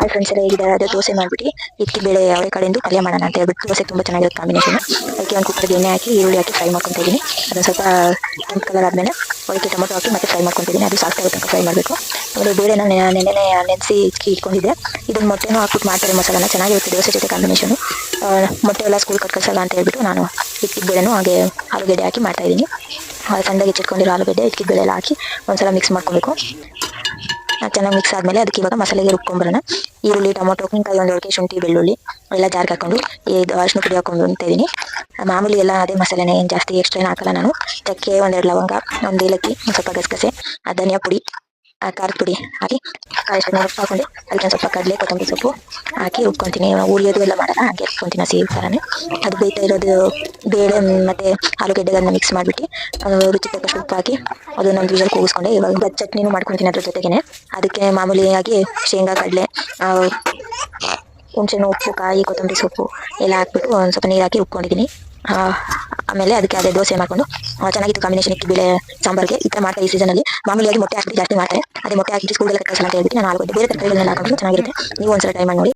Hi friends ಎಲ್ಲ ಹೇಗಿದ್ದಾರೆ? ಅದೇ ದೋಸೆ ಮಾಡಿಬಿಟ್ಟು ಇಕ್ಕಿ ಬೇಳೆ ಅವಳೆ ಕಡೆಯಿಂದ ಪಲ್ಯ ಮಾಡೋಣ ಅಂತ ಹೇಳ್ಬಿಟ್ಟು ದೋಸೆ ತುಂಬ ಚೆನ್ನಾಗಿರುತ್ತೆ ಕಾಂಬಿನೇಷನ್. ಅದಕ್ಕೆ ಒಂದು ಕುಕ್ಕರ್ಗೆ ಎಣ್ಣೆ ಹಾಕಿ ಈರುಳ್ಳಿ ಹಾಕಿ ಫ್ರೈ ಮಾಡ್ಕೊತಾ ಇದ್ದೀನಿ. ಅದನ್ನು ಸ್ವಲ್ಪ ಕೆಂಪು ಕಲರ್ ಆದಮೇಲೆ ಅದಕ್ಕೆ ಟೊಮೊಟೊ ಹಾಕಿ ಮತ್ತೆ ಫ್ರೈ ಮಾಡ್ಕೊತಿದ್ದೀನಿ. ಅದು ಸಾಫ್ಟ್ ಆಗೋ ತನಕ ಫ್ರೈ ಮಾಡಬೇಕು. ಆಮೇಲೆ ಬೇಳೆನ ನೆನೆನೆ ನೆನೆಸಿ ಇಟ್ಕೊಂಡಿದ್ದೆ. ಇದನ್ನು ಮೊಟ್ಟೆನೂ ಹಾಕ್ಬಿಟ್ಟು ಮಾಡ್ತಾರೆ ಮಸಾಲಾನ, ಚೆನ್ನಾಗಿರುತ್ತೆ ದೋಸೆ ಜೊತೆ ಕಾಂಬಿನೇಷನು. ಮೊಟ್ಟೆ ಎಲ್ಲ ಸ್ಕೂಲ್ ಕಟ್ಕಳ್ಸಲ್ಲ ಅಂತ ಹೇಳ್ಬಿಟ್ಟು ನಾನು ಇಕ್ಕಿದ ಬೇಳೆನೂ ಹಾಗೆ ಆಲೂಗಡ್ಡೆ ಹಾಕಿ ಮಾಡ್ತಾಯಿದ್ದೀನಿ. ಸಣ್ಣದಾಗಿ ಹೆಚ್ಚಿಟ್ಕೊಂಡಿರೋ ಆಲೂಗಡ್ಡೆ ಇಕ್ಕಿದ ಬೇಳೆ ಎಲ್ಲ ಹಾಕಿ ಒಂದ್ಸಲ ಮಿಕ್ಸ್ ಮಾಡ್ಕೊಬೇಕು. ಚೆನ್ನಾಗಿ ಮಿಕ್ಸ್ ಆದಮೇಲೆ ಅದಕ್ಕೆ ಇವಾಗ ಮಸಾಲೆಗೆ ರುಬ್ಕೊಂಬರೋಣ. ಈರುಳ್ಳಿ, ಟೊಮೊಟೊ, ಹಿಂಕಾಯಿ, ಒಂದು ಒಳಗೆ ಶುಂಠಿ, ಬೆಳ್ಳುಳ್ಳಿ ಎಲ್ಲ ಜಾರ್ಗೆ ಹಾಕೊಂಡು ಇದು ಅರಿಶಿನ ಪುಡಿ ಹಾಕೊಂಡು ಇದ್ದೀನಿ. ಮಾಮೂಲಿ ಎಲ್ಲ ಅದೇ ಮಸಾಲೆನೇ, ಏನು ಜಾಸ್ತಿ ಎಕ್ಸ್ಟ್ರಾ ಏನು ಹಾಕಲ್ಲ ನಾನು. ಚಕ್ಕೆ, ಒಂದೆರಡು ಲವಂಗ, ಒಂದು ಏಲಕ್ಕಿ, ಒಂದು ಸ್ವಲ್ಪ ಗಸಗಸೆ, ಧನಿಯಾ ಪುಡಿ, ಖಾರದ ಪುಡಿ ಹಾಕಿ ಕಾಯಿಸ್ಕೊಂಡು ಹಾಕೊಂಡು ಅದಕ್ಕೆ ಒಂದು ಸ್ವಲ್ಪ ಕಡಲೆ, ಕೊತ್ತಂಬರಿ ಸೊಪ್ಪು ಹಾಕಿ ರುಬ್ಕೊತೀನಿ. ಉಳಿಯೋದು ಎಲ್ಲ ಮಾಡಲ್ಲ, ಹಾಗೆ ರುಬ್ಕೊತೀನಿ ಹಸಿ ಥರನೇ. ಅದು ಬೇಯ್ತಾ ಇರೋದು ಬೇಳೆ ಮತ್ತು ಆಲೂಗಡ್ಡೆಗೆ ಅದನ್ನ ಮಿಕ್ಸ್ ಮಾಡಿಬಿಟ್ಟು ರುಚಿ ತಕ್ಕಷ್ಟು ಉಪ್ಪು ಹಾಕಿ ಅದನ್ನೊಂದು ವಿಷಲ್ ಕೂಗಿಸ್ಕೊಂಡೆ. ಇವಾಗ ಚಟ್ನಿನೂ ಮಾಡ್ಕೊತೀನಿ ಅದ್ರ ಜೊತೆಗೇನೆ. ಅದಕ್ಕೆ ಮಾಮೂಲಿಯಾಗಿ ಶೇಂಗಾ, ಕಡಲೆ, ಹುಣಸೆಹಣ್ಣು, ಉಪ್ಪು, ಕಾಯಿ, ಕೊತ್ತಂಬರಿ ಸೊಪ್ಪು ಎಲ್ಲ ಹಾಕ್ಬಿಟ್ಟು ಒಂದು ಸ್ವಲ್ಪ ನೀರು ಹಾಕಿ ರುಬ್ಕೊಂಡಿದ್ದೀನಿ. ಆಮೇಲೆ ಅದಕ್ಕೆ ಅದೇ ದೋಸೆ ಮಾಡಿಕೊಂಡು ಚೆನ್ನಾಗಿತ್ತು ಕಾಂಬಿನೇಷನ್ ಇಕ್ಕಿ ಬೇಳೆ ಸಾಂಬಾರ್ಗೆ. ಈ ಥರ ಮಾಡ್ತಾರೆ ಈ ಸೀಸನಲ್ಲಿ. ಮಾಮೂಲಿಯಾಗಿ ಮೊಟ್ಟೆ ಹಾಕಿ ಜಾಸ್ತಿ ಮಾಡ್ತಾರೆ. ಅದೇ ಮೊಟ್ಟೆ ಹಾಕಿ ಸ್ಕೂಲಲ್ಲಿ ಕಳ್ಸಲ್ಲ ಅಂತ ಹೇಳ್ಬಿಟ್ಟು ನಾನು ಆಲೂಗಡ್ಡೆ ಬೇರೆ ತರಕಾರಿಗಳನ್ನೆಲ್ಲ ಹಾಕೊಂಡು ಚೆನ್ನಾಗಿರುತ್ತೆ. ನೀವು ಒಂದ್ಸಲ ಟ್ರೈ ಮಾಡಿ ನೋಡಿ.